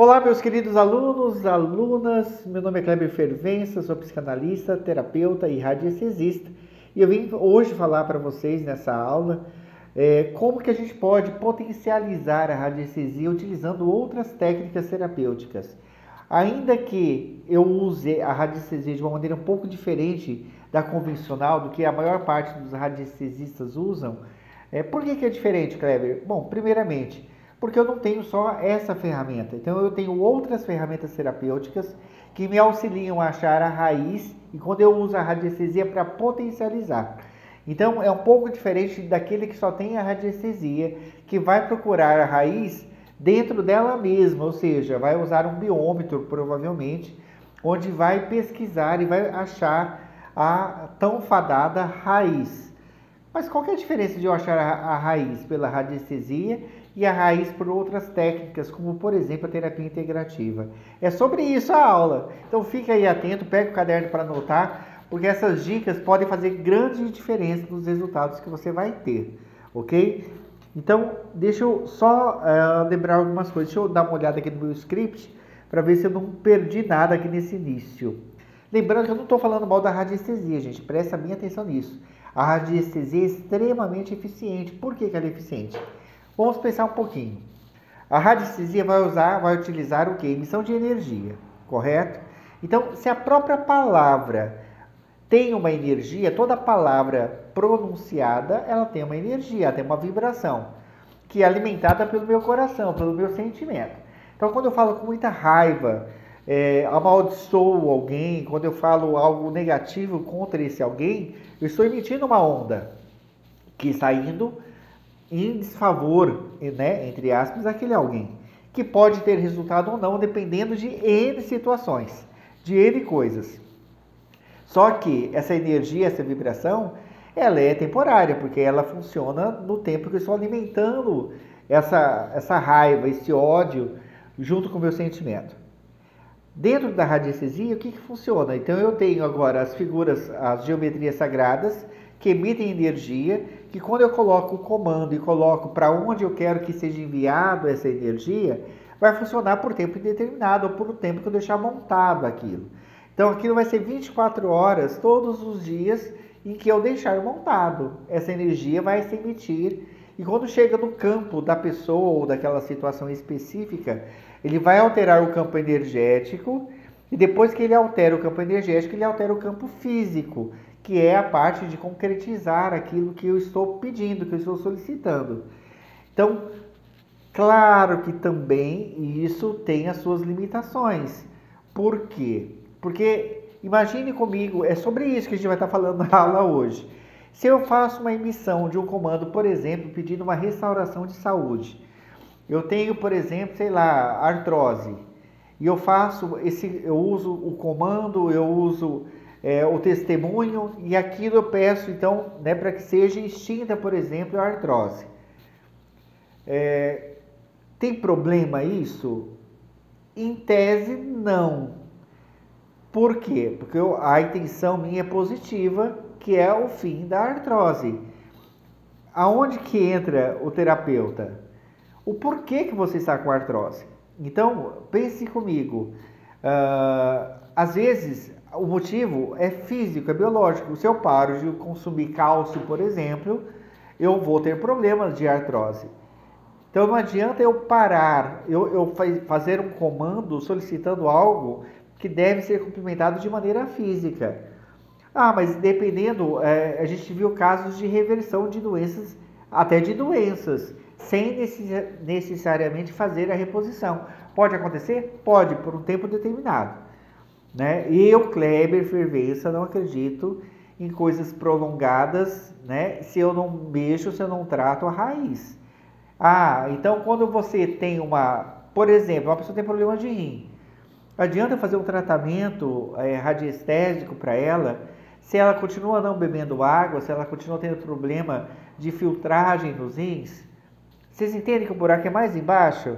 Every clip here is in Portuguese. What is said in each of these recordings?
Olá, meus queridos alunos, alunas, meu nome é Kleber Fervença, sou psicanalista, terapeuta e radiestesista e eu vim hoje falar para vocês nessa aula como que a gente pode potencializar a radiestesia utilizando outras técnicas terapêuticas. Ainda que eu use a radiestesia de uma maneira um pouco diferente da convencional, do que a maior parte dos radiestesistas usam, por que é diferente, Kleber? Bom, primeiramente, porque eu não tenho só essa ferramenta. Então eu tenho outras ferramentas terapêuticas que me auxiliam a achar a raiz e quando eu uso a radiestesia para potencializar. Então é um pouco diferente daquele que só tem a radiestesia, que vai procurar a raiz dentro dela mesma, ou seja, vai usar um biômetro provavelmente, onde vai pesquisar e vai achar a tão fadada raiz. Mas qual que é a diferença de eu achar a raiz pela radiestesia e a raiz por outras técnicas, como por exemplo a terapia integrativa? É sobre isso a aula. Então fique aí atento, pegue o caderno para anotar, porque essas dicas podem fazer grande diferença nos resultados que você vai ter, ok? Então deixa eu só lembrar algumas coisas. Deixa eu dar uma olhada aqui no meu script para ver se eu não perdi nada aqui nesse início. Lembrando que eu não estou falando mal da radiestesia, gente, presta bem atenção nisso. A radiestesia é extremamente eficiente. Por que ela é eficiente? Vamos pensar um pouquinho. A radiestesia vai utilizar o quê? Emissão de energia, correto? Então, se a própria palavra tem uma energia, toda palavra pronunciada, ela tem uma energia, ela tem uma vibração, que é alimentada pelo meu coração, pelo meu sentimento. Então, quando eu falo com muita raiva, amaldiçoo alguém, quando eu falo algo negativo contra esse alguém, eu estou emitindo uma onda que está indo em desfavor, né, entre aspas, daquele alguém, que pode ter resultado ou não, dependendo de N situações, de N coisas. Só que essa energia, essa vibração, ela é temporária, porque ela funciona no tempo que eu estou alimentando essa raiva, esse ódio, junto com o meu sentimento. Dentro da radiestesia, o que funciona? Então eu tenho agora as figuras, as geometrias sagradas, que emitem energia, que quando eu coloco o comando e coloco para onde eu quero que seja enviado essa energia, vai funcionar por tempo indeterminado, ou por um tempo que eu deixar montado aquilo. Então aquilo vai ser 24 horas, todos os dias, em que eu deixar montado. Essa energia vai se emitir, e quando chega no campo da pessoa ou daquela situação específica, ele vai alterar o campo energético, e depois que ele altera o campo energético, ele altera o campo físico, que é a parte de concretizar aquilo que eu estou pedindo, que eu estou solicitando. Então, claro que também isso tem as suas limitações. Por quê? Porque, imagine comigo, é sobre isso que a gente vai estar falando na aula hoje. Se eu faço uma emissão de um comando, por exemplo, pedindo uma restauração de saúde, eu tenho, por exemplo, sei lá, artrose, e eu uso o comando, eu uso o testemunho, e aquilo eu peço, então, né, para que seja extinta, por exemplo, a artrose. Tem problema isso? Em tese, não. Por quê? Porque a intenção minha é positiva, que é o fim da artrose. Aonde que entra o terapeuta? O porquê que você está com artrose. Então, pense comigo. Às vezes, o motivo é físico, é biológico. Se eu paro de consumir cálcio, por exemplo, eu vou ter problemas de artrose. Então, não adianta eu parar, eu fazer um comando solicitando algo que deve ser cumprimentado de maneira física. Mas dependendo, a gente viu casos de reversão de doenças, até de doenças, sem necessariamente fazer a reposição. Pode acontecer? Pode, por um tempo determinado. Né? Eu, Kleber Fervença, não acredito em coisas prolongadas, né? Se eu não mexo, se eu não trato a raiz. Então quando você tem por exemplo, uma pessoa tem problema de rim, adianta fazer um tratamento radiestésico para ela, se ela continua não bebendo água, se ela continua tendo problema de filtragem nos rins? Vocês entendem que o buraco é mais embaixo?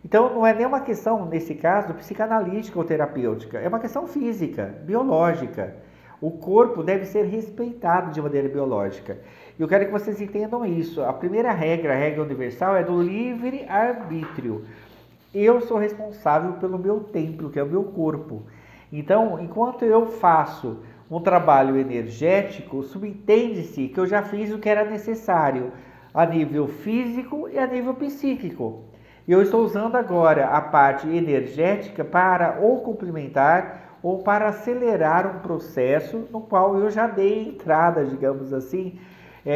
Então não é nem uma questão, nesse caso, psicanalítica ou terapêutica, é uma questão física, biológica. O corpo deve ser respeitado de maneira biológica. E eu quero que vocês entendam isso. A primeira regra, a regra universal, é do livre-arbítrio. eu sou responsável pelo meu templo, que é o meu corpo. Então, enquanto eu faço um trabalho energético, subentende-se que eu já fiz o que era necessário a nível físico e a nível psíquico. E eu estou usando agora a parte energética para ou complementar ou para acelerar um processo no qual eu já dei entrada, digamos assim,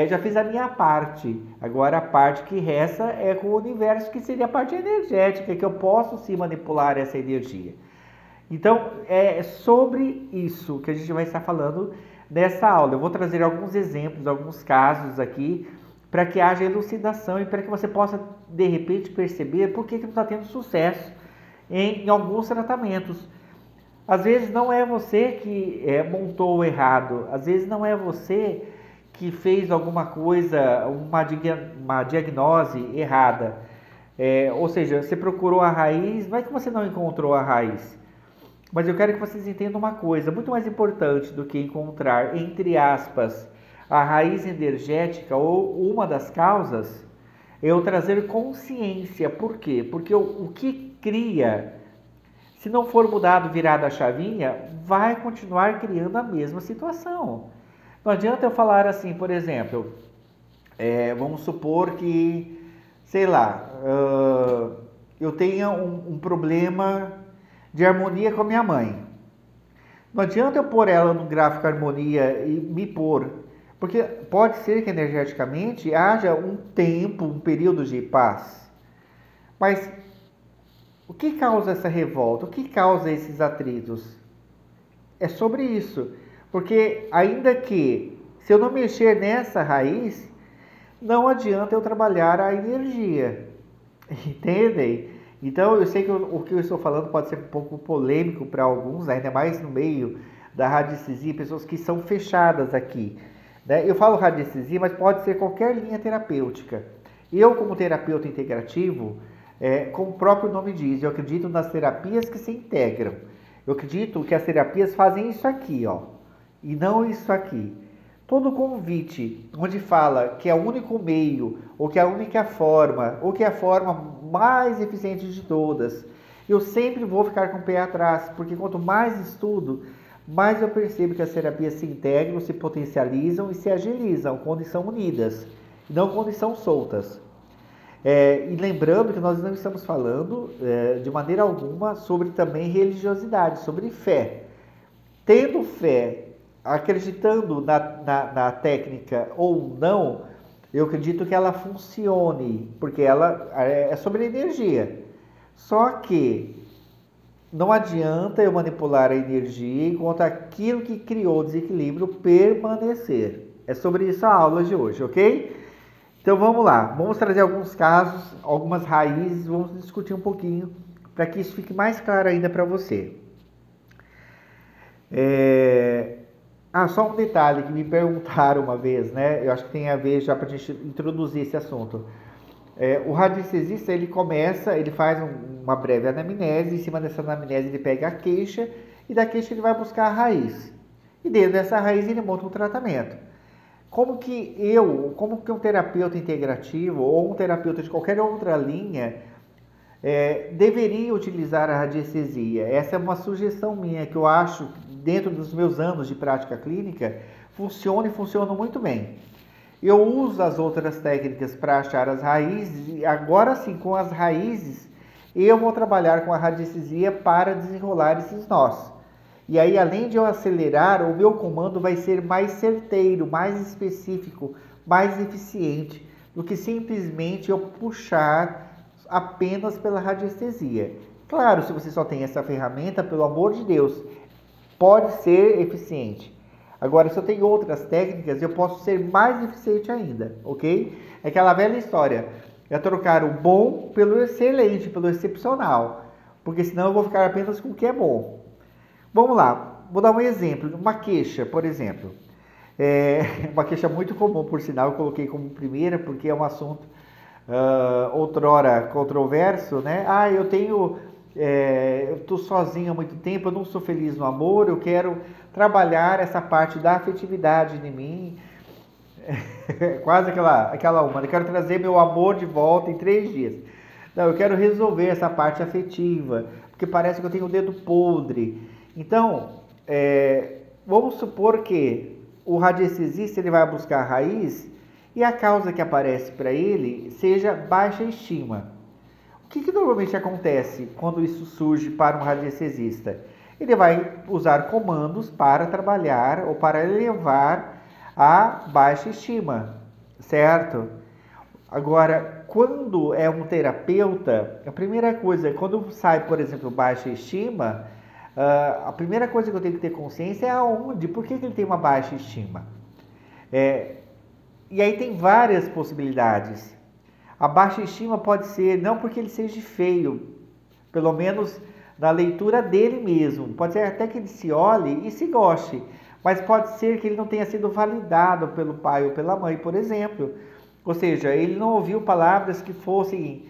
já fiz a minha parte. Agora a parte que resta é com o universo, que seria a parte energética, que eu posso sim manipular essa energia. Então, é sobre isso que a gente vai estar falando nessa aula. Eu vou trazer alguns exemplos, alguns casos aqui, para que haja elucidação e para que você possa, de repente, perceber por que não está tendo sucesso em alguns tratamentos. Às vezes não é você que montou errado, às vezes não é você que fez alguma coisa, uma diagnose errada. Ou seja, você procurou a raiz, não é que você não encontrou a raiz. Mas eu quero que vocês entendam uma coisa, muito mais importante do que encontrar, entre aspas, a raiz energética ou uma das causas, é eu trazer consciência. Por quê? Porque o que cria, se não for mudado, virado a chavinha, vai continuar criando a mesma situação. Não adianta eu falar assim, por exemplo, vamos supor que, sei lá, eu tenha um problema de harmonia com a minha mãe. Não adianta eu pôr ela no gráfico harmonia e me pôr, porque pode ser que energeticamente haja um tempo, um período de paz. Mas o que causa essa revolta? O que causa esses atritos? É sobre isso. Porque ainda que, se eu não mexer nessa raiz, não adianta eu trabalhar a energia. Entendem? Então, eu sei que o que eu estou falando pode ser um pouco polêmico para alguns, ainda mais no meio da radiestesia, pessoas que são fechadas aqui. Né? Eu falo radiestesia, mas pode ser qualquer linha terapêutica. Eu, como terapeuta integrativo, como o próprio nome diz, eu acredito nas terapias que se integram. Eu acredito que as terapias fazem isso aqui, ó, e não isso aqui. Todo convite onde fala que é o único meio, ou que é a única forma, ou que é a forma mais eficiente de todas, eu sempre vou ficar com o pé atrás, porque quanto mais estudo, mais eu percebo que as terapias se integram, se potencializam e se agilizam quando são unidas, e não quando são soltas. E lembrando que nós não estamos falando de maneira alguma sobre também religiosidade, sobre fé. Tendo fé, acreditando na técnica ou não, eu acredito que ela funcione, porque ela é sobre energia. Só que não adianta eu manipular a energia enquanto aquilo que criou o desequilíbrio permanecer. É sobre isso a aula de hoje, ok? Então vamos lá, vamos trazer alguns casos, algumas raízes, vamos discutir um pouquinho para que isso fique mais claro ainda para você. Só um detalhe que me perguntaram uma vez, né? Eu acho que tem a ver já para a gente introduzir esse assunto. O radiestesista, ele faz uma breve anamnese, em cima dessa anamnese ele pega a queixa, e da queixa ele vai buscar a raiz. E dentro dessa raiz ele monta um tratamento. Como que um terapeuta integrativo ou um terapeuta de qualquer outra linha deveria utilizar a radiestesia? Essa é uma sugestão minha que eu acho, dentro dos meus anos de prática clínica, funciona muito bem. Eu uso as outras técnicas para achar as raízes, e agora sim, com as raízes, eu vou trabalhar com a radiestesia para desenrolar esses nós. E aí, além de eu acelerar, o meu comando vai ser mais certeiro, mais específico, mais eficiente do que simplesmente eu puxar apenas pela radiestesia. Claro, se você só tem essa ferramenta, pelo amor de Deus, pode ser eficiente. Agora, se eu tenho outras técnicas, eu posso ser mais eficiente ainda, ok? É aquela velha história, é trocar o bom pelo excelente, pelo excepcional, porque senão eu vou ficar apenas com o que é bom. Vamos lá, vou dar um exemplo, uma queixa, por exemplo. Uma queixa muito comum, por sinal, eu coloquei como primeira, porque é um assunto outrora controverso, né? Eu estou sozinho há muito tempo, eu não sou feliz no amor, eu quero trabalhar essa parte da afetividade em mim. Quase aquela uma, eu quero trazer meu amor de volta em 3 dias. Não, eu quero resolver essa parte afetiva, porque parece que eu tenho o dedo podre. Então, vamos supor que o radiestesista ele vai buscar a raiz e a causa que aparece para ele seja baixa estima. O que normalmente acontece quando isso surge para um radiestesista? Ele vai usar comandos para trabalhar ou para elevar a baixa estima, certo? Agora, quando é um terapeuta, a primeira coisa, quando sai, por exemplo, baixa estima, a primeira coisa que eu tenho que ter consciência é aonde, por que ele tem uma baixa estima. E aí tem várias possibilidades. A baixa estima pode ser não porque ele seja feio, pelo menos na leitura dele mesmo. Pode ser até que ele se olhe e se goste, mas pode ser que ele não tenha sido validado pelo pai ou pela mãe, por exemplo. Ou seja, ele não ouviu palavras que fossem,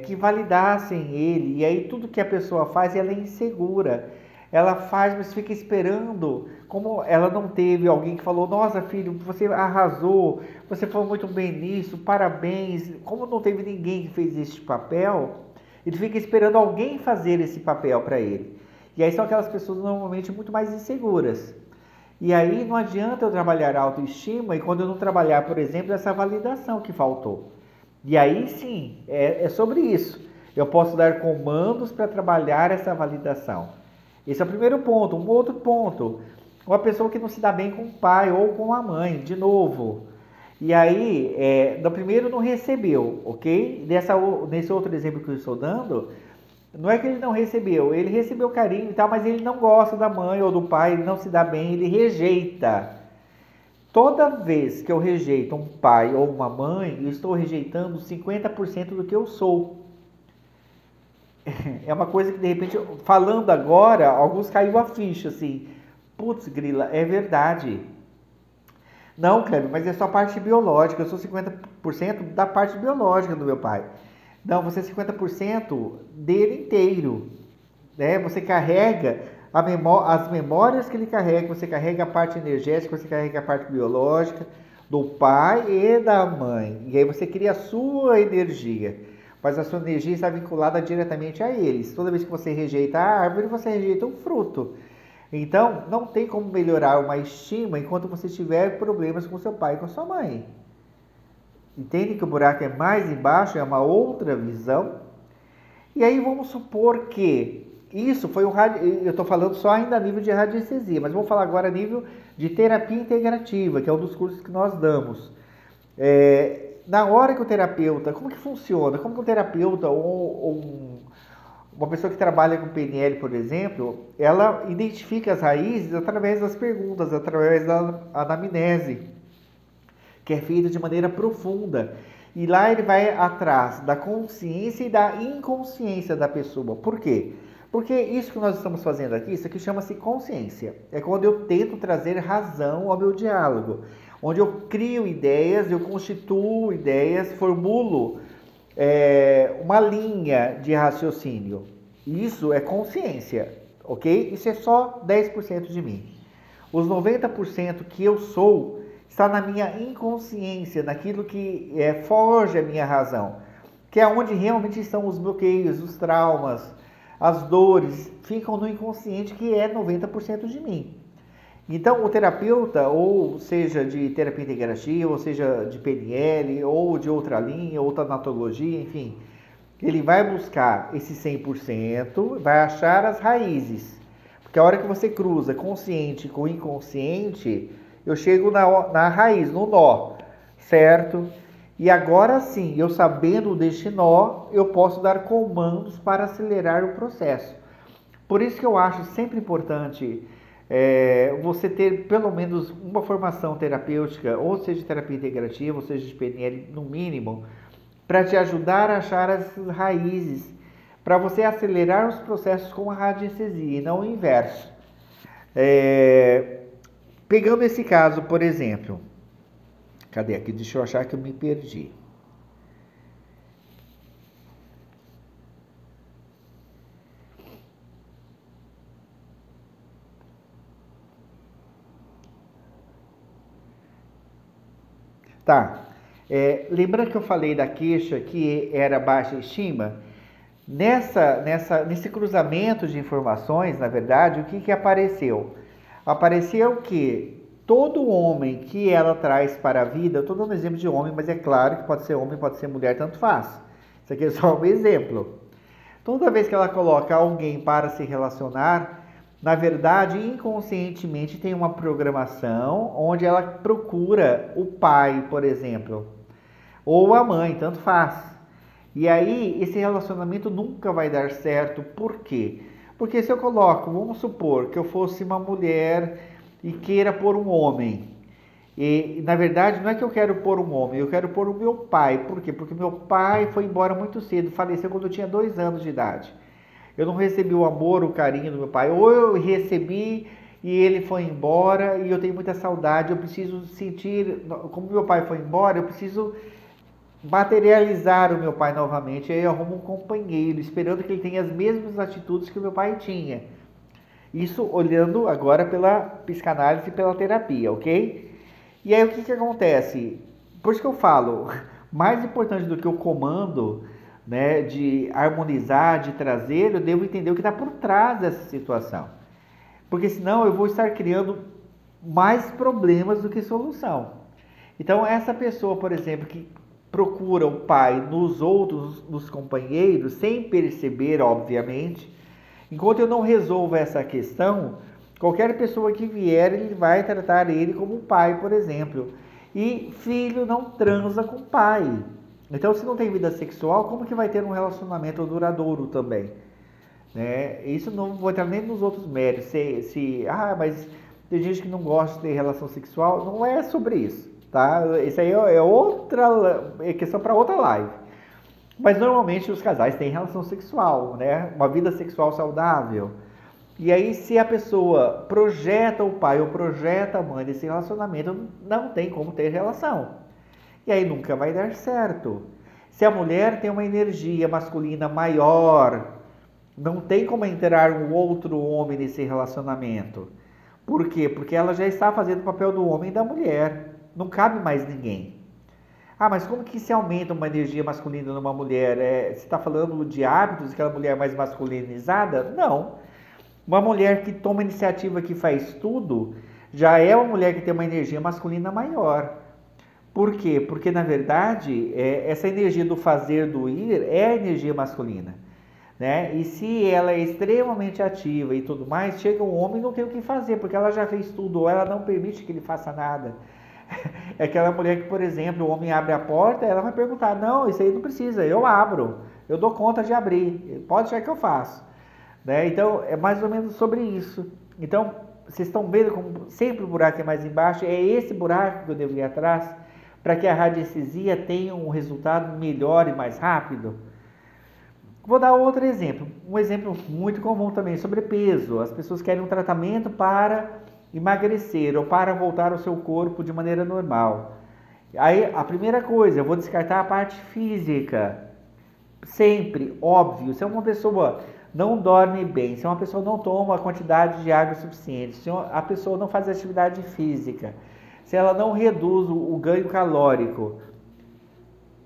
que validassem ele. E aí tudo que a pessoa faz, ela é insegura. Ela faz, mas fica esperando. Como ela não teve alguém que falou, nossa filho, você arrasou, você foi muito bem nisso, parabéns. Como não teve ninguém que fez esse papel, ele fica esperando alguém fazer esse papel para ele. E aí são aquelas pessoas normalmente muito mais inseguras. E aí não adianta eu trabalhar a autoestima e quando eu não trabalhar, por exemplo, essa validação que faltou. E aí sim, é sobre isso. Eu posso dar comandos para trabalhar essa validação. Esse é o primeiro ponto. Um outro ponto, uma pessoa que não se dá bem com o pai ou com a mãe, de novo. E aí, no primeiro não recebeu, ok? Nesse outro exemplo que eu estou dando, não é que ele não recebeu, ele recebeu carinho e tal, mas ele não gosta da mãe ou do pai, ele não se dá bem, ele rejeita. Toda vez que eu rejeito um pai ou uma mãe, eu estou rejeitando 50% do que eu sou. É uma coisa que de repente, falando agora, alguns caiu a ficha, assim, putz, grila, é verdade. Não, Kleber, mas é só a parte biológica, eu sou 50% da parte biológica do meu pai. Não, você é 50% dele inteiro, né? Você carrega as memórias que ele carrega, você carrega a parte energética, você carrega a parte biológica do pai e da mãe. E aí você cria a sua energia, mas a sua energia está vinculada diretamente a eles. Toda vez que você rejeita a árvore, você rejeita um fruto. Então, não tem como melhorar uma estima enquanto você tiver problemas com seu pai e com sua mãe. Entende que o buraco é mais embaixo, é uma outra visão? E aí vamos supor que isso foi eu estou falando só ainda a nível de radiestesia, mas vou falar agora a nível de terapia integrativa, que é um dos cursos que nós damos. Na hora que o terapeuta, como que funciona? Como que um terapeuta ou uma pessoa que trabalha com PNL, por exemplo, ela identifica as raízes através das perguntas, através da anamnese, que é feita de maneira profunda. E lá ele vai atrás da consciência e da inconsciência da pessoa. Por quê? Porque isso que nós estamos fazendo aqui, isso aqui chama-se consciência. É quando eu tento trazer razão ao meu diálogo. Onde eu crio ideias, eu constituo ideias, formulo uma linha de raciocínio. Isso é consciência, ok? Isso é só 10% de mim. Os 90% que eu sou está na minha inconsciência, naquilo que foge à minha razão, que é onde realmente estão os bloqueios, os traumas, as dores, ficam no inconsciente, que é 90% de mim. Então, o terapeuta, ou seja de terapia integrativa, ou seja de PNL, ou de outra linha, ou tanatologia, enfim, ele vai buscar esse 100%, vai achar as raízes. Porque a hora que você cruza consciente com inconsciente, eu chego na raiz, no nó, certo? E agora sim, eu sabendo deste nó, eu posso dar comandos para acelerar o processo. Por isso que eu acho sempre importante você ter pelo menos uma formação terapêutica, ou seja de terapia integrativa, ou seja de PNL, no mínimo, para te ajudar a achar as raízes, para você acelerar os processos com a radiestesia e não o inverso. Pegando esse caso, por exemplo, cadê aqui? Deixa eu achar que eu me perdi. Tá. Lembrando que eu falei da queixa que era baixa estima, nesse cruzamento de informações, na verdade, o que apareceu? Apareceu que todo homem que ela traz para a vida, eu estou dando exemplo de homem, mas é claro que pode ser homem, pode ser mulher, tanto faz. Isso aqui é só um exemplo. Toda vez que ela coloca alguém para se relacionar, na verdade, inconscientemente tem uma programação onde ela procura o pai, por exemplo, ou a mãe, tanto faz. E aí, esse relacionamento nunca vai dar certo. Por quê? Porque se eu coloco, vamos supor que eu fosse uma mulher e queira pôr um homem. E, na verdade, não é que eu quero pôr um homem, eu quero pôr o meu pai. Por quê? Porque meu pai foi embora muito cedo, faleceu quando eu tinha 2 anos de idade. Eu não recebi o amor, o carinho do meu pai. Ou eu recebi e ele foi embora e eu tenho muita saudade. Eu preciso sentir, como meu pai foi embora, eu preciso materializar o meu pai novamente. Aí eu arrumo um companheiro, esperando que ele tenha as mesmas atitudes que o meu pai tinha. Isso olhando agora pela psicanálise e pela terapia, ok? E aí o que acontece? Por isso que eu falo, mais importante do que o comando, né, de harmonizar, de trazer, eu devo entender o que está por trás dessa situação. Porque senão eu vou estar criando mais problemas do que solução. Então essa pessoa, por exemplo, que procura o pai nos outros, nos companheiros, sem perceber, obviamente, enquanto eu não resolvo essa questão, qualquer pessoa que vier, ele vai tratar ele como pai, por exemplo. E filho não transa com pai. Então, se não tem vida sexual, como que vai ter um relacionamento duradouro também? Né? Isso não vou entrar nem nos outros méritos. Mas tem gente que não gosta de ter relação sexual. Não é sobre isso, tá? Isso aí é questão para outra live. Mas normalmente os casais têm relação sexual, né? Uma vida sexual saudável. E aí, se a pessoa projeta o pai ou projeta a mãe desse relacionamento, não tem como ter relação. E aí nunca vai dar certo. Se a mulher tem uma energia masculina maior, não tem como entrar um outro homem nesse relacionamento. Por quê? Porque ela já está fazendo o papel do homem e da mulher. Não cabe mais ninguém. Mas como que se aumenta uma energia masculina numa mulher? Você está falando de hábitos, aquela mulher mais masculinizada? Não. Uma mulher que toma iniciativa, que faz tudo, já é uma mulher que tem uma energia masculina maior. Por quê? Porque, na verdade, essa energia do fazer, do ir, é a energia masculina. Né? E se ela é extremamente ativa e tudo mais, chega um homem e não tem o que fazer, porque ela já fez tudo, ou ela não permite que ele faça nada. É aquela mulher que, por exemplo, o homem abre a porta, ela vai perguntar, não, isso aí não precisa, eu abro, eu dou conta de abrir, pode achar que eu faço. Né? Então, é mais ou menos sobre isso. Então, vocês estão vendo como sempre o buraco é mais embaixo, é esse buraco que eu devo ir atrás, para que a radiestesia tenha um resultado melhor e mais rápido. Vou dar outro exemplo, um exemplo muito comum também, sobrepeso. As pessoas querem um tratamento para emagrecer ou para voltar ao seu corpo de maneira normal. Aí, a primeira coisa, eu vou descartar a parte física. Sempre, óbvio, se uma pessoa não dorme bem, se uma pessoa não toma a quantidade de água suficiente, se a pessoa não faz atividade física, se ela não reduz o ganho calórico,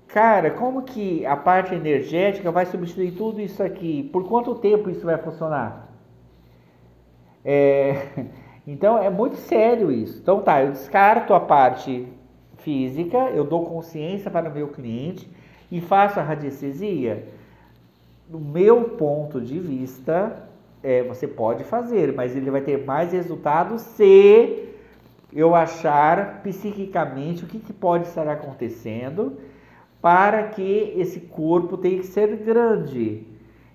cara, como que a parte energética vai substituir tudo isso aqui? Por quanto tempo isso vai funcionar? Então é muito sério isso. Então tá, eu descarto a parte física, eu dou consciência para o meu cliente e faço a radiestesia. Do meu ponto de vista, você pode fazer, mas ele vai ter mais resultado se eu achar psiquicamente o que pode estar acontecendo para que esse corpo tenha que ser grande.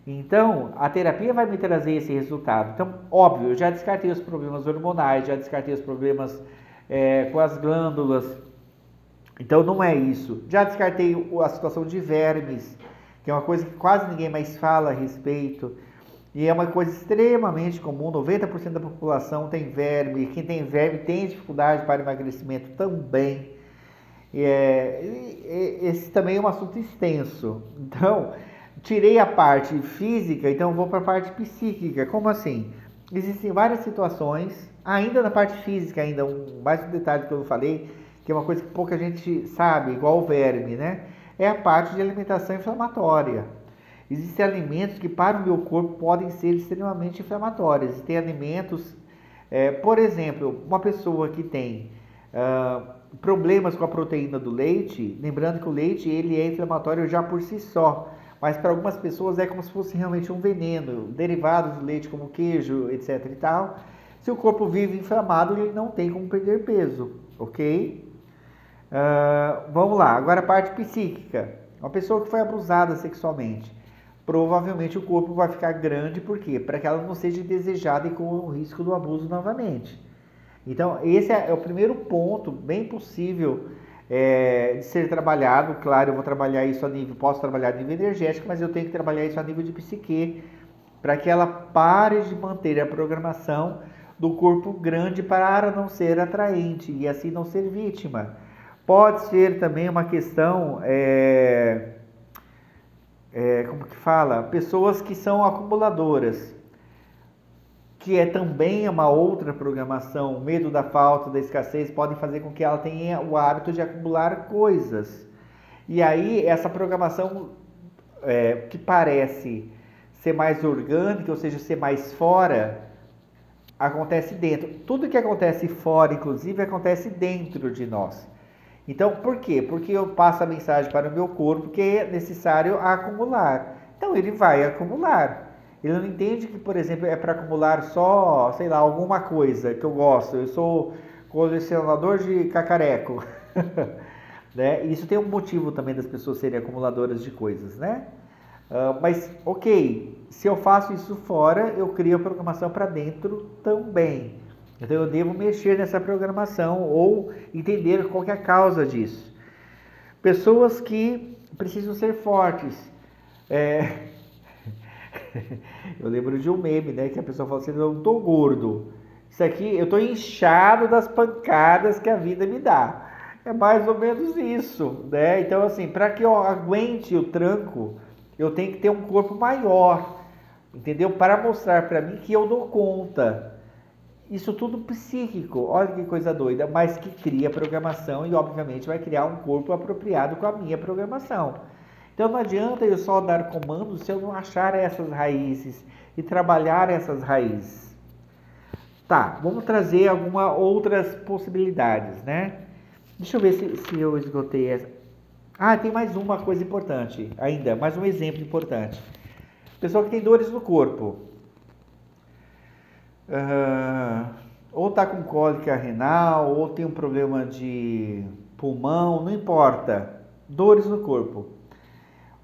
Então, a terapia vai me trazer esse resultado. Então, óbvio, eu já descartei os problemas hormonais, já descartei os problemas com as glândulas. Então, não é isso. Já descartei a situação de vermes, que é uma coisa que quase ninguém mais fala a respeito. E é uma coisa extremamente comum, 90% da população tem verme. Quem tem verme tem dificuldade para emagrecimento também. Esse também é um assunto extenso. Então, tirei a parte física, então vou para a parte psíquica. Como assim? Existem várias situações, ainda na parte física, mais um detalhe que eu não falei, que é uma coisa que pouca gente sabe, igual o verme, né? É a parte de alimentação inflamatória. Existem alimentos que para o meu corpo podem ser extremamente inflamatórios. Tem alimentos, por exemplo, uma pessoa que tem problemas com a proteína do leite, lembrando que o leite ele é inflamatório já por si só, mas para algumas pessoas é como se fosse realmente um veneno, derivados do leite como queijo, etc e tal. Se o corpo vive inflamado, ele não tem como perder peso, ok? Vamos lá, agora a parte psíquica. Uma pessoa que foi abusada sexualmente, provavelmente o corpo vai ficar grande, por quê? Para que ela não seja desejada e com o risco do abuso novamente. Então, esse é o primeiro ponto bem possível de ser trabalhado. Claro, eu vou trabalhar isso a nível, posso trabalhar a nível energético, mas eu tenho que trabalhar isso a nível de psique, para que ela pare de manter a programação do corpo grande para não ser atraente e assim não ser vítima. Pode ser também uma questão, como que fala? Pessoas que são acumuladoras, que é também uma outra programação. O medo da falta, da escassez, podem fazer com que ela tenha o hábito de acumular coisas. E aí, essa programação que parece ser mais orgânica, ou seja, ser mais fora, acontece dentro. Tudo que acontece fora, inclusive, acontece dentro de nós. Então, por quê? Porque eu passo a mensagem para o meu corpo que é necessário acumular. Então, ele vai acumular. Ele não entende que, por exemplo, é para acumular só, sei lá, alguma coisa que eu gosto. Eu sou colecionador de cacareco. Né? Isso tem um motivo também das pessoas serem acumuladoras de coisas, né? Mas, ok, se eu faço isso fora, eu crio a programação para dentro também. Então eu devo mexer nessa programação ou entender qual que é a causa disso. Pessoas que precisam ser fortes. Eu lembro de um meme, né? Que a pessoa fala assim, eu não tô gordo. Isso aqui, eu tô inchado das pancadas que a vida me dá. É mais ou menos isso, né? Então assim, para que eu aguente o tranco, eu tenho que ter um corpo maior, entendeu? Para mostrar para mim que eu dou conta. Isso tudo psíquico, olha que coisa doida, mas que cria programação e obviamente vai criar um corpo apropriado com a minha programação. Então não adianta eu só dar comandos se eu não achar essas raízes e trabalhar essas raízes. Tá, vamos trazer algumas outras possibilidades, né? Deixa eu ver se eu esgotei essa. Tem mais uma coisa importante ainda, mais um exemplo importante. Pessoa que tem dores no corpo. Ou está com cólica renal, ou tem um problema de pulmão, não importa. Dores no corpo.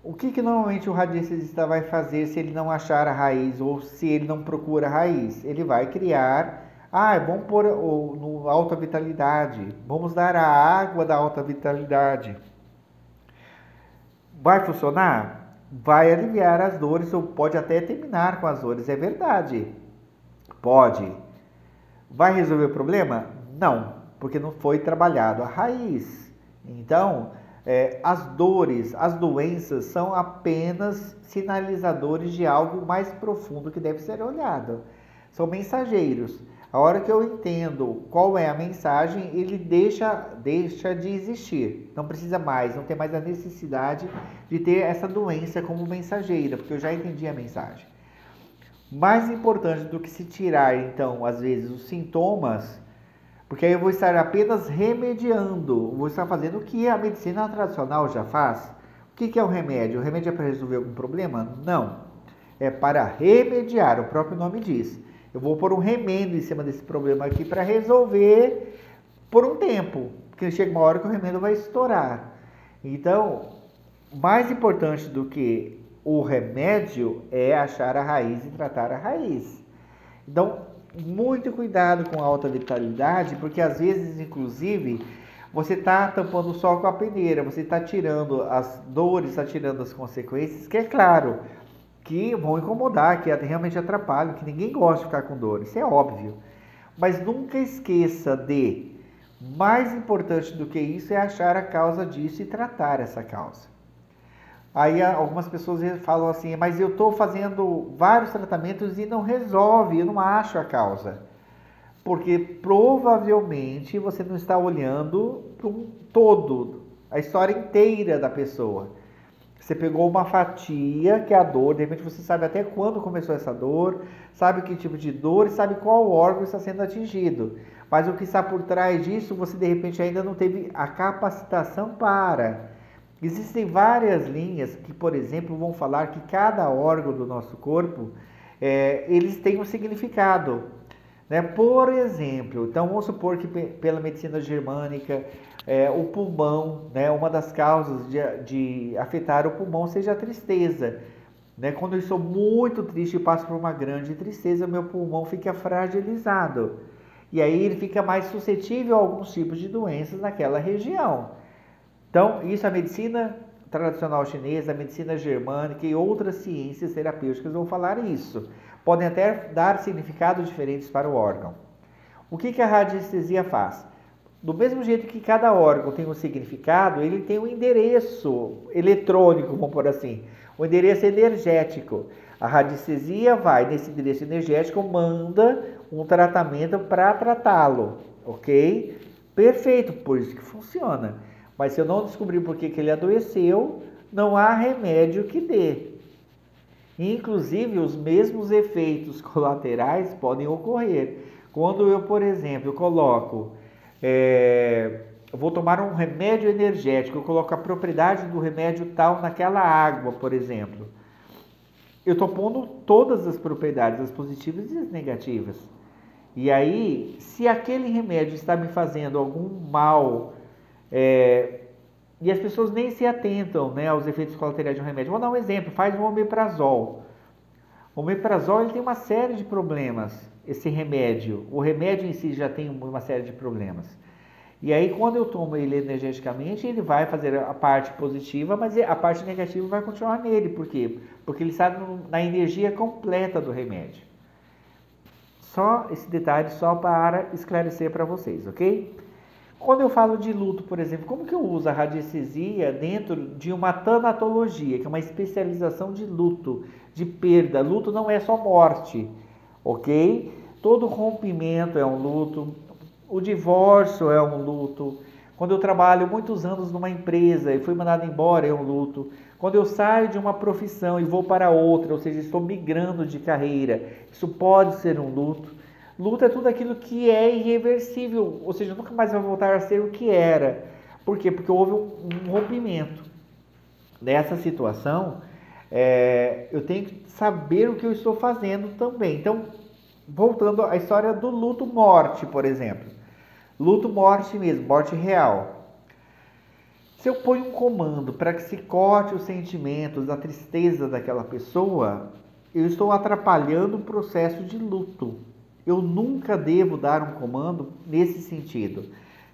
O que normalmente o radiestesista vai fazer se ele não achar a raiz ou se ele não procura a raiz? Ele vai criar, vamos pôr no alta vitalidade, vamos dar a água da alta vitalidade. Vai funcionar? Vai aliviar as dores ou pode até terminar com as dores, é verdade. Pode. Vai resolver o problema? Não, porque não foi trabalhado a raiz. Então, as dores, as doenças são apenas sinalizadores de algo mais profundo que deve ser olhado. São mensageiros. A hora que eu entendo qual é a mensagem, ele deixa de existir. Não precisa mais, não tem mais a necessidade de ter essa doença como mensageira, porque eu já entendi a mensagem. Mais importante do que se tirar, então, às vezes, os sintomas, porque aí eu vou estar apenas remediando, vou estar fazendo o que a medicina tradicional já faz. O que é o remédio? O remédio é para resolver algum problema? Não. É para remediar, o próprio nome diz. Eu vou pôr um remendo em cima desse problema aqui para resolver por um tempo, porque chega uma hora que o remendo vai estourar. Então, mais importante do que o remédio é achar a raiz e tratar a raiz. Então, muito cuidado com a alta vitalidade, porque às vezes, inclusive, você está tampando o sol com a peneira, você está tirando as dores, está tirando as consequências, que é claro, que vão incomodar, que realmente atrapalham, que ninguém gosta de ficar com dor, isso é óbvio. Mas nunca esqueça mais importante do que isso é achar a causa disso e tratar essa causa. Aí algumas pessoas falam assim, mas eu estou fazendo vários tratamentos e não resolve, eu não acho a causa. Porque provavelmente você não está olhando para um todo, a história inteira da pessoa. Você pegou uma fatia que é a dor, de repente você sabe até quando começou essa dor, sabe que tipo de dor e sabe qual órgão está sendo atingido. Mas o que está por trás disso, você de repente ainda não teve a capacitação para. Existem várias linhas que, por exemplo, vão falar que cada órgão do nosso corpo, eles têm um significado. Né? Por exemplo, então vamos supor que pela medicina germânica, o pulmão, né, uma das causas de afetar o pulmão seja a tristeza. Né? Quando eu estou muito triste e passo por uma grande tristeza, meu pulmão fica fragilizado. E aí ele fica mais suscetível a alguns tipos de doenças naquela região. Então, isso a medicina tradicional chinesa, a medicina germânica e outras ciências terapêuticas vão falar isso. Podem até dar significados diferentes para o órgão. O que a radiestesia faz? Do mesmo jeito que cada órgão tem um significado, ele tem um endereço eletrônico, vamos por assim, um endereço energético. A radiestesia vai nesse endereço energético, manda um tratamento para tratá-lo, ok? Perfeito, por isso que funciona. Mas se eu não descobrir por que ele adoeceu, não há remédio que dê. Inclusive, os mesmos efeitos colaterais podem ocorrer. Quando eu, por exemplo, coloco, eu vou tomar um remédio energético, eu coloco a propriedade do remédio tal naquela água, por exemplo. Eu estou pondo todas as propriedades, as positivas e as negativas. E aí, se aquele remédio está me fazendo algum mal, e as pessoas nem se atentam, né, aos efeitos colaterais de um remédio. Vou dar um exemplo, faz um omeprazol. O omeprazol ele tem uma série de problemas, esse remédio. O remédio em si já tem uma série de problemas. E aí, quando eu tomo ele energeticamente, ele vai fazer a parte positiva, mas a parte negativa vai continuar nele. Por quê? Porque ele está na energia completa do remédio. Só esse detalhe, só para esclarecer para vocês, ok? Quando eu falo de luto, por exemplo, como que eu uso a radiestesia dentro de uma tanatologia, que é uma especialização de luto, de perda? Luto não é só morte, ok? Todo rompimento é um luto, o divórcio é um luto. Quando eu trabalho muitos anos numa empresa e fui mandado embora, é um luto. Quando eu saio de uma profissão e vou para outra, ou seja, estou migrando de carreira, isso pode ser um luto. Luto é tudo aquilo que é irreversível, ou seja, nunca mais vai voltar a ser o que era. Por quê? Porque houve um rompimento. Nessa situação, eu tenho que saber o que eu estou fazendo também. Então, voltando à história do luto-morte, por exemplo. Luto-morte mesmo, morte real. Se eu ponho um comando para que se corte os sentimentos, a tristeza daquela pessoa, eu estou atrapalhando o processo de luto. Eu nunca devo dar um comando nesse sentido.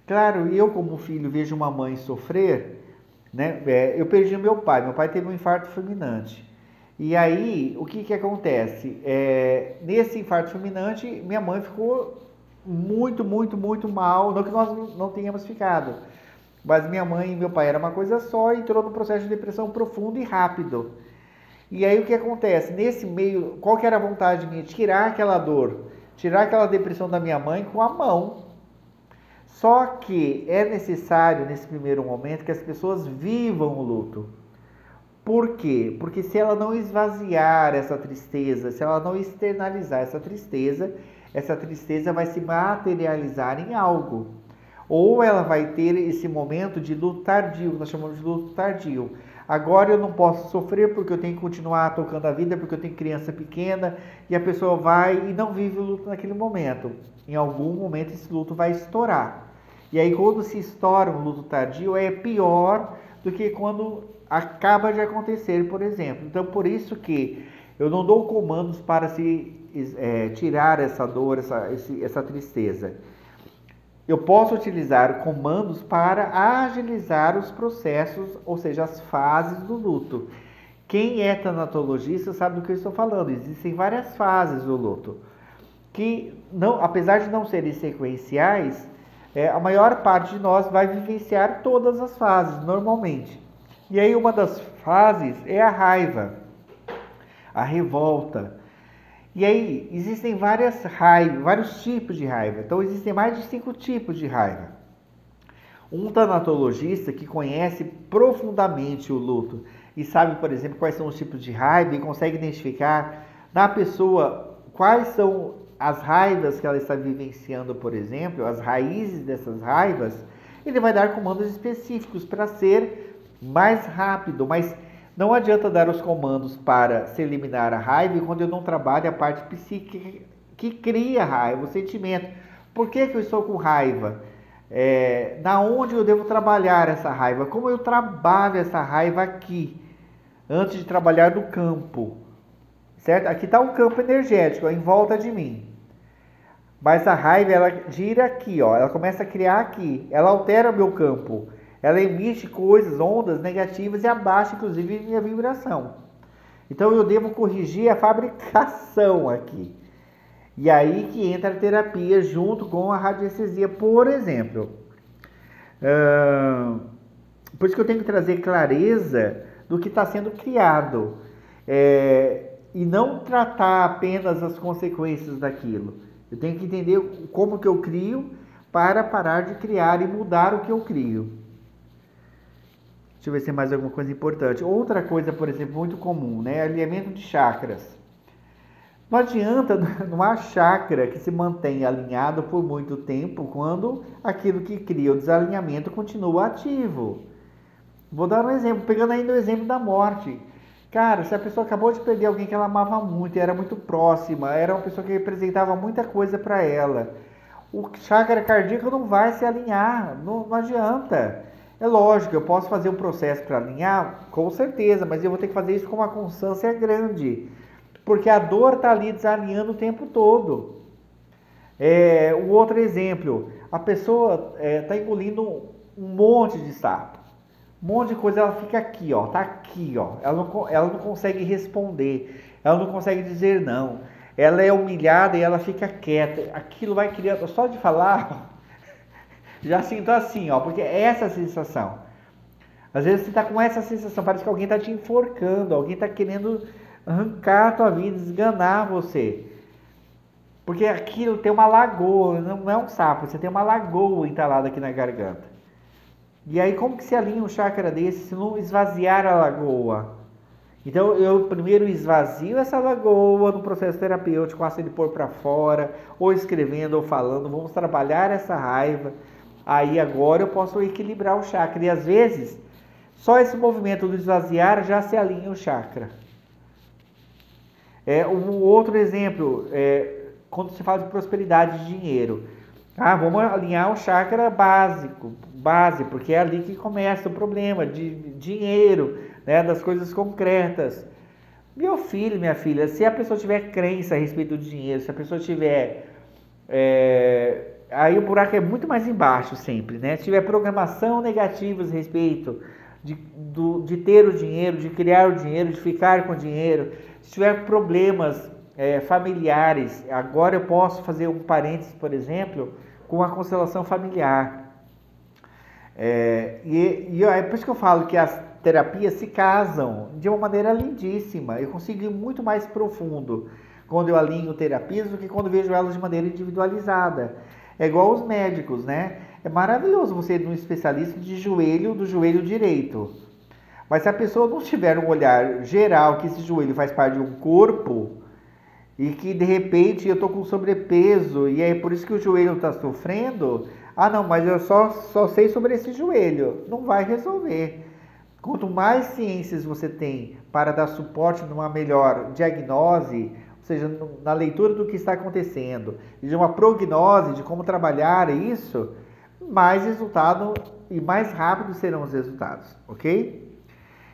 Claro, eu como filho vejo uma mãe sofrer, né? Eu perdi meu pai teve um infarto fulminante. E aí, o que acontece? Nesse infarto fulminante, minha mãe ficou muito, muito, muito mal, não que nós não tenhamos ficado. Mas minha mãe e meu pai era uma coisa só e entrou no processo de depressão profundo e rápido. E aí o que acontece? Nesse meio, qual que era a vontade minha? Tirar aquela dor, tirar aquela depressão da minha mãe com a mão. Só que é necessário, nesse primeiro momento, que as pessoas vivam o luto. Por quê? Porque se ela não esvaziar essa tristeza, se ela não externalizar essa tristeza vai se materializar em algo. Ou ela vai ter esse momento de luto tardio, nós chamamos de luto tardio. Agora eu não posso sofrer porque eu tenho que continuar tocando a vida, porque eu tenho criança pequena, e a pessoa vai e não vive o luto naquele momento. Em algum momento esse luto vai estourar. E aí quando se estoura um luto tardio é pior do que quando acaba de acontecer, por exemplo. Então por isso que eu não dou comandos para se tirar essa dor, essa tristeza. Eu posso utilizar comandos para agilizar os processos, ou seja, as fases do luto. Quem é tanatologista sabe do que eu estou falando. Existem várias fases do luto, que, não, apesar de não serem sequenciais, a maior parte de nós vai vivenciar todas as fases, normalmente. E aí uma das fases é a raiva, a revolta. E aí, existem vários tipos de raiva. Então, existem mais de 5 tipos de raiva. Um tanatologista que conhece profundamente o luto e sabe, por exemplo, quais são os tipos de raiva e consegue identificar na pessoa quais são as raivas que ela está vivenciando, por exemplo, as raízes dessas raivas, ele vai dar comandos específicos para ser mais rápido, mas não adianta dar os comandos para se eliminar a raiva quando eu não trabalho a parte psíquica que cria a raiva, o sentimento. Por que eu estou com raiva? Na onde eu devo trabalhar essa raiva? Como eu trabalho essa raiva aqui, antes de trabalhar no campo, certo? Aqui está um campo energético, em volta de mim. Mas a raiva, ela gira aqui, ó, ela começa a criar aqui, ela altera o meu campo, ela emite coisas, ondas negativas e abaixa, inclusive, minha vibração. Então eu devo corrigir a fabricação aqui. E aí que entra a terapia junto com a radiestesia, por exemplo. Por isso que eu tenho que trazer clareza do que está sendo criado. E não tratar apenas as consequências daquilo. Eu tenho que entender como que eu crio para parar de criar e mudar o que eu crio. Deixa eu ver se tem mais alguma coisa importante. Outra coisa, por exemplo, muito comum, né? Alinhamento de chakras. Não adianta, não há chakra que se mantenha alinhado por muito tempo quando aquilo que cria o desalinhamento continua ativo. Vou dar um exemplo, pegando ainda o exemplo da morte. Cara, se a pessoa acabou de perder alguém que ela amava muito, era muito próxima, era uma pessoa que representava muita coisa para ela, o chakra cardíaco não vai se alinhar, não adianta. É lógico, eu posso fazer um processo para alinhar, com certeza, mas eu vou ter que fazer isso com uma constância grande, porque a dor está ali desalinhando o tempo todo. O outro exemplo, a pessoa está engolindo um monte de sapo. Um monte de coisa, ela fica aqui, ó, tá aqui, ó. Ela não consegue responder, ela não consegue dizer não. Ela é humilhada e ela fica quieta. Aquilo vai criando, só de falar, já sinto assim, ó, porque é essa a sensação. Às vezes você está com essa sensação, parece que alguém está te enforcando, alguém está querendo arrancar a tua vida, esganar você. Porque aquilo tem uma lagoa, não é um sapo, você tem uma lagoa entalada aqui na garganta. E aí como que se alinha um chakra desse se não esvaziar a lagoa? Então eu primeiro esvazio essa lagoa no processo terapêutico, faço ele pôr para fora, ou escrevendo ou falando, vamos trabalhar essa raiva. Aí agora eu posso equilibrar o chakra. E às vezes, só esse movimento do esvaziar já se alinha o chakra. Um outro exemplo, quando se fala de prosperidade de dinheiro. Vamos alinhar o chakra base, porque é ali que começa o problema de dinheiro, né, das coisas concretas. Meu filho, minha filha, se a pessoa tiver crença a respeito do dinheiro, se a pessoa tiver... aí o buraco é muito mais embaixo sempre, né? Se tiver programação negativa a respeito de ter o dinheiro, de criar o dinheiro, de ficar com o dinheiro, se tiver problemas familiares, agora eu posso fazer um parênteses, por exemplo, com a constelação familiar. É por isso que eu falo que as terapias se casam de uma maneira lindíssima. Eu consigo ir muito mais profundo quando eu alinho terapias do que quando vejo elas de maneira individualizada. É igual os médicos, né? É maravilhoso você ir num especialista do joelho direito. Mas se a pessoa não tiver um olhar geral que esse joelho faz parte de um corpo e que de repente eu estou com sobrepeso e é por isso que o joelho está sofrendo, não, mas eu só sei sobre esse joelho. Não vai resolver. Quanto mais ciências você tem para dar suporte numa melhor diagnose, ou seja, na leitura do que está acontecendo, e de uma prognose de como trabalhar isso, mais resultado e mais rápido serão os resultados, ok?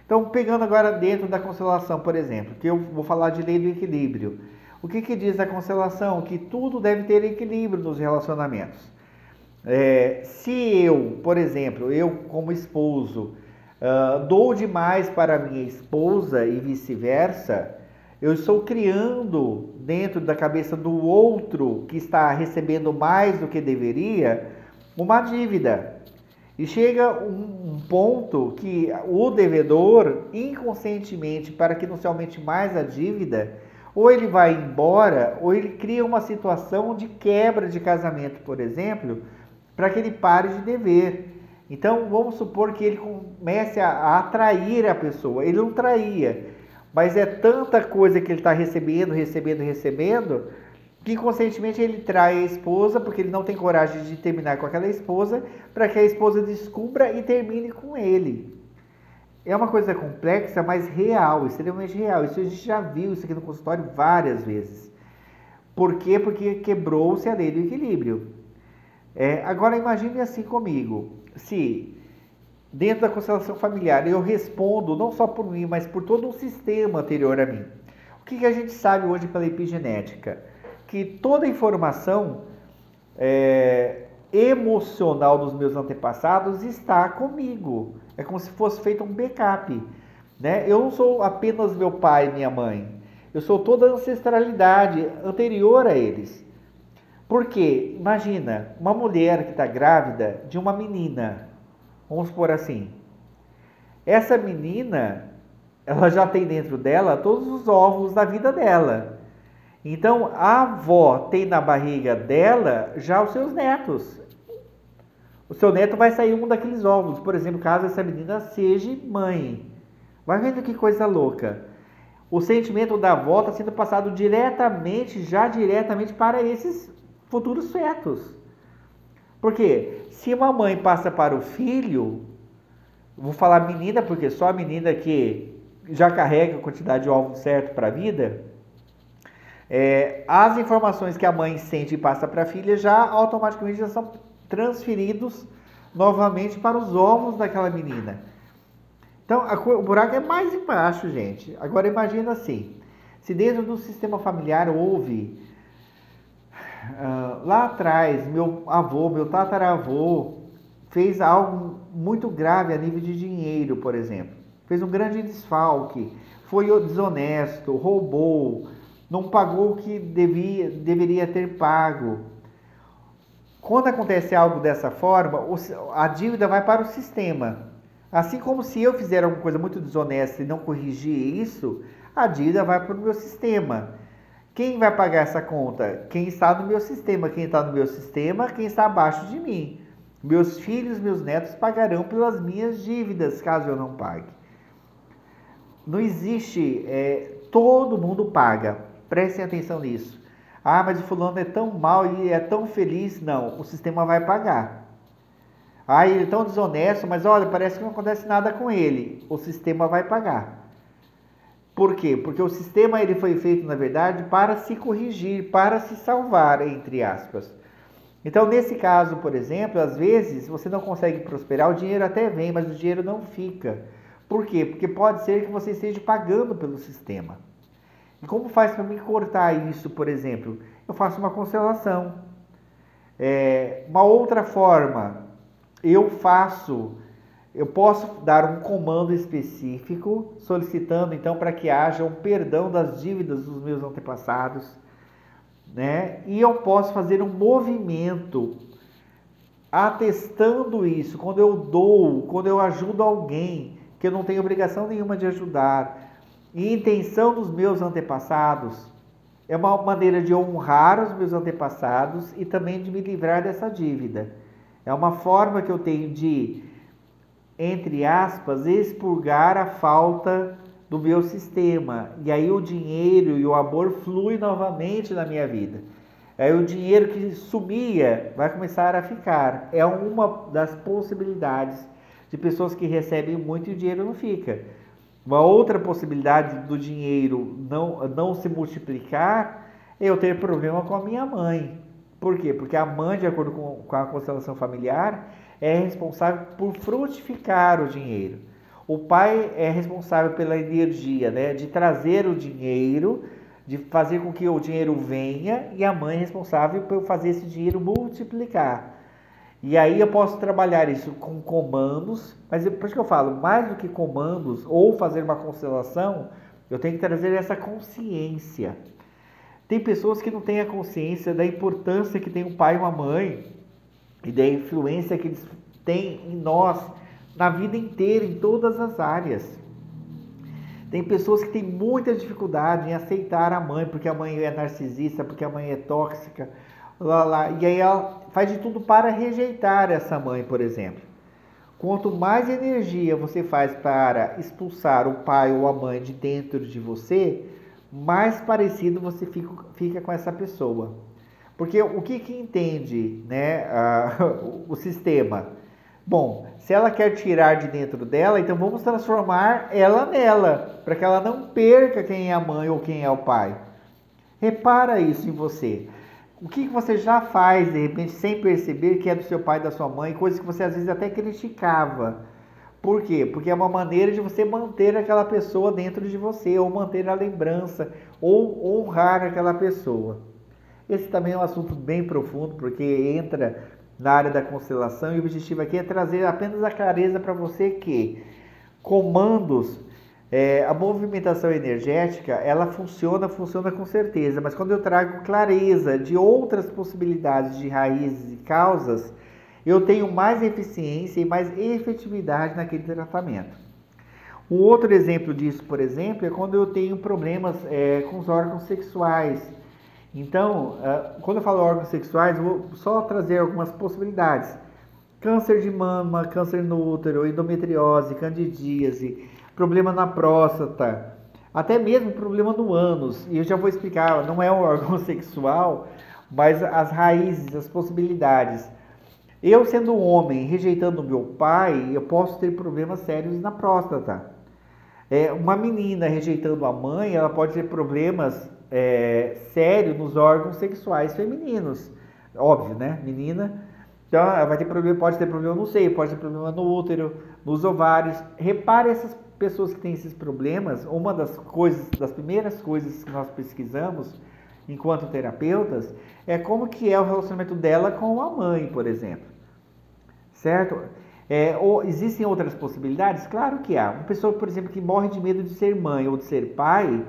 Então, pegando agora dentro da constelação, por exemplo, que eu vou falar de lei do equilíbrio. O que diz a constelação? Que tudo deve ter equilíbrio nos relacionamentos. Se eu, por exemplo, eu como esposo, dou demais para minha esposa e vice-versa, eu estou criando dentro da cabeça do outro que está recebendo mais do que deveria, uma dívida. E chega um ponto que o devedor, inconscientemente, para que não se aumente mais a dívida, ou ele vai embora, ou ele cria uma situação de quebra de casamento, por exemplo, para que ele pare de dever. Então, vamos supor que ele comece a atrair a pessoa. Ele não traía, mas é tanta coisa que ele está recebendo, que inconscientemente ele trai a esposa, porque ele não tem coragem de terminar com aquela esposa, para que a esposa descubra e termine com ele. É uma coisa complexa, mas real, extremamente real. Isso a gente já viu isso aqui no consultório várias vezes. Por quê? Porque quebrou-se a lei do equilíbrio. Agora imagine assim comigo, se dentro da constelação familiar eu respondo não só por mim, mas por todo um sistema anterior a mim. O que a gente sabe hoje pela epigenética? Que toda a informação emocional dos meus antepassados está comigo. É como se fosse feito um backup, né? Eu não sou apenas meu pai e minha mãe. Eu sou toda a ancestralidade anterior a eles. Por quê? Imagina, uma mulher que está grávida de uma menina. Vamos supor assim. Essa menina, ela já tem dentro dela todos os óvulos da vida dela. Então, a avó tem na barriga dela já os seus netos. O seu neto vai sair um daqueles óvulos, por exemplo, caso essa menina seja mãe. Vai vendo que coisa louca. O sentimento da avó está sendo passado diretamente para esses futuros fetos. Porque se uma mãe passa para o filho, vou falar menina, porque só a menina que já carrega a quantidade de óvulos certo para a vida, as informações que a mãe sente e passa para a filha já automaticamente já são transferidos novamente para os óvulos daquela menina. Então, o buraco é mais embaixo, gente. Agora, imagina assim, se dentro do sistema familiar houve, lá atrás, meu avô, meu tataravô, fez algo muito grave a nível de dinheiro, por exemplo. Fez um grande desfalque, foi desonesto, roubou, não pagou o que deveria ter pago. Quando acontece algo dessa forma, a dívida vai para o sistema. Assim como se eu fizer alguma coisa muito desonesta e não corrigir isso, a dívida vai para o meu sistema. Quem vai pagar essa conta? Quem está no meu sistema. Quem está no meu sistema, quem está abaixo de mim. Meus filhos, meus netos pagarão pelas minhas dívidas, caso eu não pague. Não existe, todo mundo paga. Prestem atenção nisso. Ah, mas o fulano é tão mal e é tão feliz. Não, o sistema vai pagar. Ah, ele é tão desonesto, mas olha, parece que não acontece nada com ele. O sistema vai pagar. Por quê? Porque o sistema ele foi feito, na verdade, para se corrigir, para se salvar, entre aspas. Então, nesse caso, por exemplo, às vezes você não consegue prosperar, o dinheiro até vem, mas o dinheiro não fica. Por quê? Porque pode ser que você esteja pagando pelo sistema. E como faz para mim cortar isso, por exemplo? Eu faço uma constelação. Uma outra forma, eu posso dar um comando específico, solicitando então para que haja um perdão das dívidas dos meus antepassados, né? E eu posso fazer um movimento atestando isso, quando eu ajudo alguém que eu não tenho obrigação nenhuma de ajudar, e intenção dos meus antepassados, é uma maneira de honrar os meus antepassados e também de me livrar dessa dívida. É uma forma que eu tenho de, entre aspas, expurgar a falta do meu sistema. E aí o dinheiro e o amor fluem novamente na minha vida. Aí o dinheiro que sumia vai começar a ficar. É uma das possibilidades de pessoas que recebem muito e o dinheiro não fica. Uma outra possibilidade do dinheiro não se multiplicar é eu ter problema com a minha mãe. Por quê? Porque a mãe, de acordo com a constelação familiar, é responsável por frutificar o dinheiro. O pai é responsável pela energia, né, de trazer o dinheiro, de fazer com que o dinheiro venha, e a mãe é responsável por fazer esse dinheiro multiplicar. E aí eu posso trabalhar isso com comandos, mas por isso que eu falo, mais do que comandos ou fazer uma constelação, eu tenho que trazer essa consciência. Tem pessoas que não têm a consciência da importância que tem um pai e uma mãe e da influência que eles têm em nós, na vida inteira, em todas as áreas. Tem pessoas que têm muita dificuldade em aceitar a mãe, porque a mãe é narcisista, porque a mãe é tóxica, lá, lá. E aí ela faz de tudo para rejeitar essa mãe, por exemplo. Quanto mais energia você faz para expulsar o pai ou a mãe de dentro de você, mais parecido você fica com essa pessoa. Porque o que entende, né, o sistema? Bom, se ela quer tirar de dentro dela, então vamos transformar ela nela, para que ela não perca quem é a mãe ou quem é o pai. Repara isso em você. O que você já faz, de repente, sem perceber que é do seu pai e da sua mãe, coisas que você às vezes até criticava. Por quê? Porque é uma maneira de você manter aquela pessoa dentro de você, ou manter a lembrança, ou honrar aquela pessoa. Esse também é um assunto bem profundo, porque entra na área da constelação e o objetivo aqui é trazer apenas a clareza para você que comandos, a movimentação energética, ela funciona com certeza, mas quando eu trago clareza de outras possibilidades de raízes e causas, eu tenho mais eficiência e mais efetividade naquele tratamento. Um outro exemplo disso, por exemplo, é quando eu tenho problemas com os órgãos sexuais. Então, quando eu falo órgãos sexuais, eu vou só trazer algumas possibilidades. Câncer de mama, câncer no útero, endometriose, candidíase, problema na próstata, até mesmo problema no ânus. E eu já vou explicar, não é um órgão sexual, mas as raízes, as possibilidades. Eu, sendo um homem, rejeitando o meu pai, eu posso ter problemas sérios na próstata. Uma menina rejeitando a mãe, ela pode ter problemas sérios nos órgãos sexuais femininos. Óbvio, né? Menina, então ela vai ter problema, pode ter problema no seio, pode ter problema no útero, nos ovários. Repare essas pessoas que têm esses problemas. Uma das primeiras coisas que nós pesquisamos enquanto terapeutas é como que é o relacionamento dela com a mãe, por exemplo. Certo? Ou existem outras possibilidades? Claro que há. Uma pessoa, por exemplo, que morre de medo de ser mãe ou de ser pai,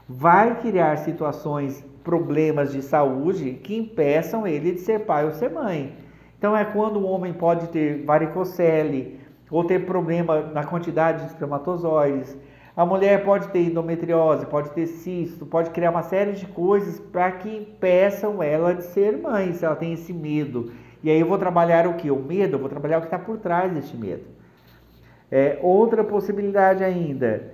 vai criar situações, problemas de saúde que impeçam ele de ser pai ou ser mãe. Então é quando o homem pode ter varicocele ou ter problema na quantidade de espermatozoides. A mulher pode ter endometriose, pode ter cisto, pode criar uma série de coisas para que impeçam ela de ser mãe, se ela tem esse medo. E aí eu vou trabalhar o que? O medo, eu vou trabalhar o que está por trás deste medo. Outra possibilidade ainda,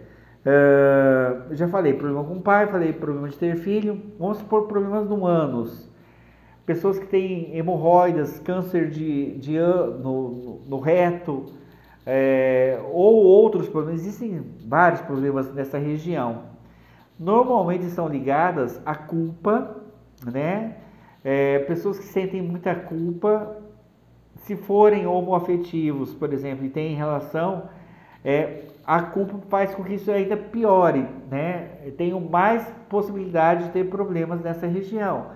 já falei, problema com o pai, falei problema de ter filho, vamos supor problemas no ânus. Pessoas que têm hemorroidas, câncer no reto, ou outros problemas, existem vários problemas nessa região. Normalmente estão ligadas à culpa, né? Pessoas que sentem muita culpa, se forem homoafetivos, por exemplo, e têm relação, a culpa faz com que isso ainda piore, né? Tenham mais possibilidade de ter problemas nessa região.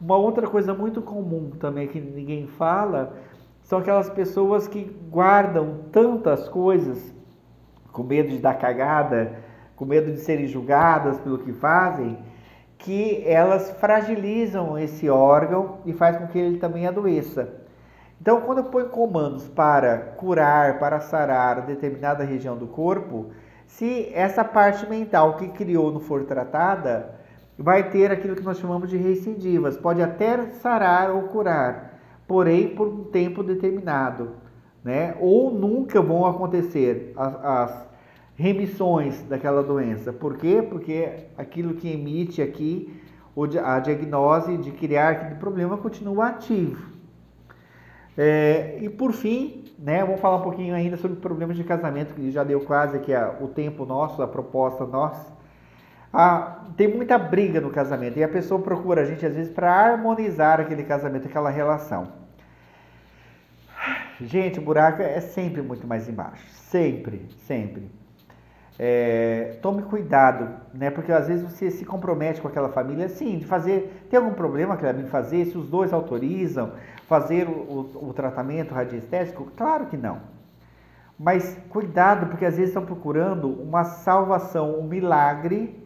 Uma outra coisa muito comum também que ninguém fala são aquelas pessoas que guardam tantas coisas, com medo de dar cagada, com medo de serem julgadas pelo que fazem, que elas fragilizam esse órgão e faz com que ele também adoeça. Então, quando eu ponho comandos para curar, para sarar determinada região do corpo, se essa parte mental que criou não for tratada, vai ter aquilo que nós chamamos de recidivas. Pode até sarar ou curar, porém por um tempo determinado, né? Ou nunca vão acontecer as remissões daquela doença. Por quê? Porque aquilo que emite aqui, a diagnose de criar aquele problema continua ativo. E por fim, né, vamos falar um pouquinho ainda sobre problemas de casamento, que já deu quase aqui o tempo nosso, a proposta nossa. Tem muita briga no casamento e a pessoa procura a gente às vezes para harmonizar aquele casamento, aquela relação. Gente, o buraco é sempre muito mais embaixo, sempre, sempre. Tome cuidado, né? Porque às vezes você se compromete com aquela família, sim, de fazer, tem algum problema que ela vem fazer, se os dois autorizam fazer o tratamento radiestésico? Claro que não. Mas cuidado, porque às vezes estão procurando uma salvação, um milagre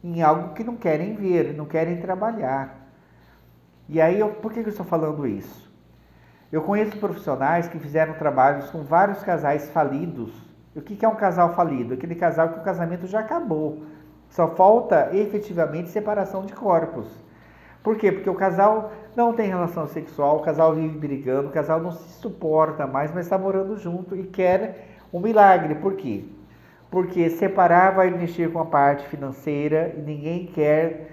em algo que não querem ver, não querem trabalhar. E aí, por que eu estou falando isso? Eu conheço profissionais que fizeram trabalhos com vários casais falidos, O que é um casal falido? Aquele casal que o casamento já acabou. Só falta efetivamente separação de corpos. Por quê? Porque o casal não tem relação sexual, o casal vive brigando, o casal não se suporta mais, mas está morando junto e quer um milagre. Por quê? Porque separar vai mexer com a parte financeira e ninguém quer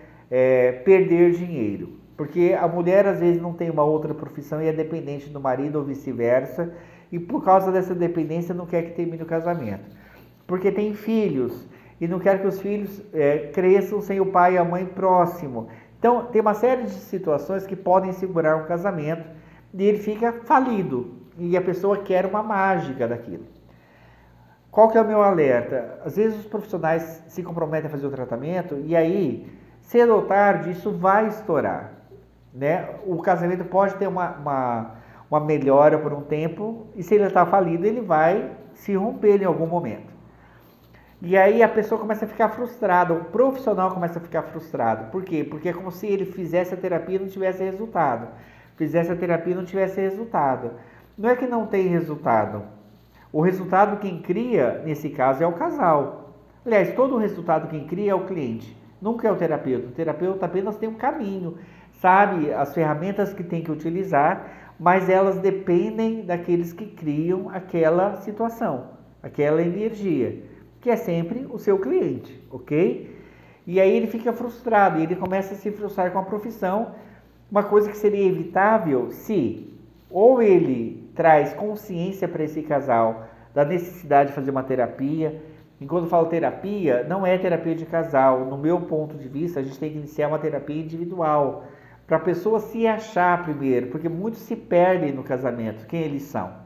perder dinheiro. Porque a mulher às vezes não tem uma outra profissão e é dependente do marido ou vice-versa, e por causa dessa dependência não quer que termine o casamento. Porque tem filhos e não quer que os filhos cresçam sem o pai e a mãe próximo. Então tem uma série de situações que podem segurar um casamento e ele fica falido e a pessoa quer uma mágica daquilo. Qual que é o meu alerta? Às vezes os profissionais se comprometem a fazer o tratamento e aí, cedo ou tarde, isso vai estourar, né? O casamento pode ter uma melhora por um tempo e se ele está falido, ele vai se romper em algum momento. E aí a pessoa começa a ficar frustrada, o profissional começa a ficar frustrado. Por quê? Porque é como se ele fizesse a terapia e não tivesse resultado. Fizesse a terapia e não tivesse resultado. Não é que não tem resultado. O resultado quem cria, nesse caso, é o casal. Aliás, todo o resultado quem cria é o cliente. Nunca é o terapeuta. O terapeuta apenas tem um caminho, sabe as ferramentas que tem que utilizar, mas elas dependem daqueles que criam aquela situação, aquela energia, que é sempre o seu cliente, ok? E aí ele fica frustrado, e ele começa a se frustrar com a profissão, uma coisa que seria evitável se ou ele traz consciência para esse casal da necessidade de fazer uma terapia. E quando eu falo terapia, não é terapia de casal. No meu ponto de vista, a gente tem que iniciar uma terapia individual, para a pessoa se achar primeiro, porque muitos se perdem no casamento, quem eles são.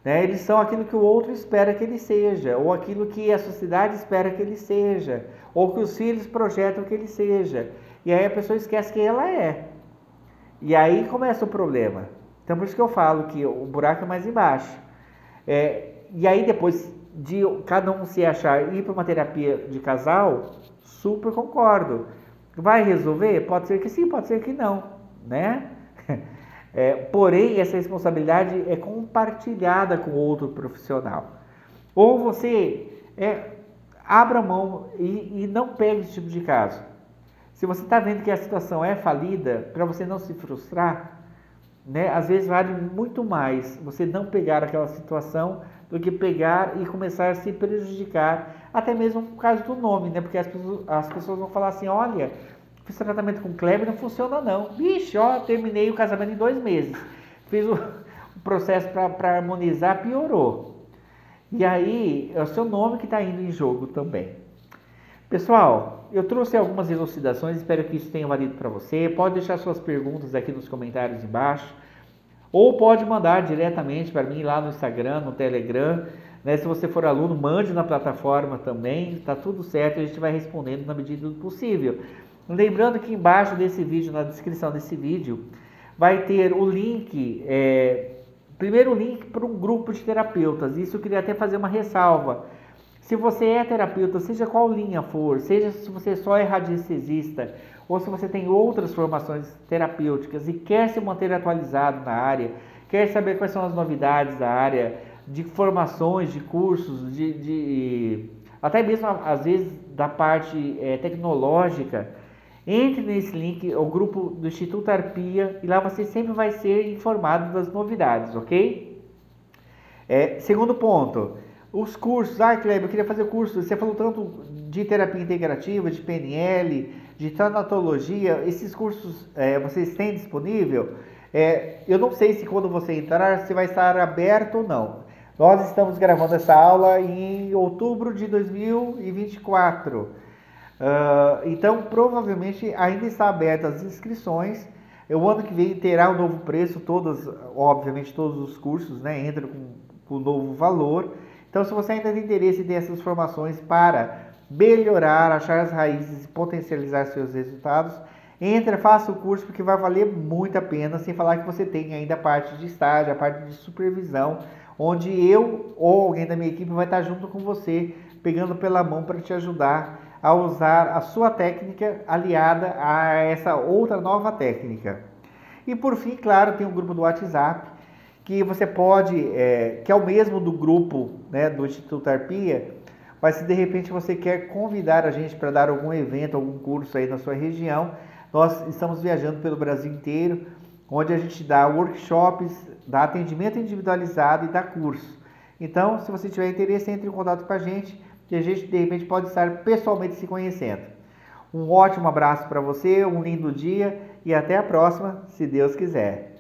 Né? Eles são aquilo que o outro espera que ele seja, ou aquilo que a sociedade espera que ele seja, ou que os filhos projetam que ele seja. E aí a pessoa esquece quem ela é. E aí começa o problema. Então por isso que eu falo que o buraco é mais embaixo. E aí depois de cada um se achar e ir para uma terapia de casal, super concordo. Vai resolver? Pode ser que sim, pode ser que não, né? Porém, essa responsabilidade é compartilhada com outro profissional. Ou você abra mão e não pegue esse tipo de caso. Se você está vendo que a situação é falida, para você não se frustrar, né? Às vezes vale muito mais você não pegar aquela situação do que pegar e começar a se prejudicar, até mesmo por causa do nome, né? Porque as pessoas vão falar assim, olha, fiz tratamento com Kleber, não funciona não. Bicho, ó, terminei o casamento em 2 meses. Fiz o processo para harmonizar, piorou. E aí, é o seu nome que está indo em jogo também. Pessoal, eu trouxe algumas elucidações, espero que isso tenha valido para você. Pode deixar suas perguntas aqui nos comentários embaixo. Ou pode mandar diretamente para mim lá no Instagram, no Telegram. Né? Se você for aluno, mande na plataforma também. Está tudo certo, a gente vai respondendo na medida do possível. Lembrando que embaixo desse vídeo, na descrição desse vídeo, vai ter o link, primeiro link para um grupo de terapeutas. Isso eu queria até fazer uma ressalva. Se você é terapeuta, seja qual linha for, seja se você só é radiestesista, ou se você tem outras formações terapêuticas e quer se manter atualizado na área, quer saber quais são as novidades da área, de formações, de cursos, até mesmo às vezes da parte tecnológica, entre nesse link, o grupo do Instituto Arpia, e lá você sempre vai ser informado das novidades, ok? Segundo ponto, os cursos. Kleber, eu queria fazer o curso. Você falou tanto de terapia integrativa, de PNL, de tanatologia. Esses cursos vocês têm disponível? Eu não sei se quando você entrar, se vai estar aberto ou não. Nós estamos gravando essa aula em outubro de 2024. Então, provavelmente ainda está aberta as inscrições. O ano que vem terá um novo preço, obviamente todos os cursos, né, entram com o novo valor. Então, se você ainda tem interesse nessas formações para melhorar, achar as raízes e potencializar seus resultados, entra, faça o curso, porque vai valer muito a pena, sem falar que você tem ainda a parte de estágio, a parte de supervisão, onde eu ou alguém da minha equipe vai estar junto com você, pegando pela mão para te ajudar a usar a sua técnica aliada a essa outra nova técnica. E por fim, claro, tem um grupo do WhatsApp, que você pode, que é o mesmo do grupo, né, do Instituto Arpia, mas se de repente você quer convidar a gente para dar algum evento, algum curso aí na sua região, nós estamos viajando pelo Brasil inteiro, onde a gente dá workshops, dá atendimento individualizado e dá curso. Então, se você tiver interesse, entre em contato com a gente, que a gente de repente pode estar pessoalmente se conhecendo. Um ótimo abraço para você, um lindo dia e até a próxima, se Deus quiser.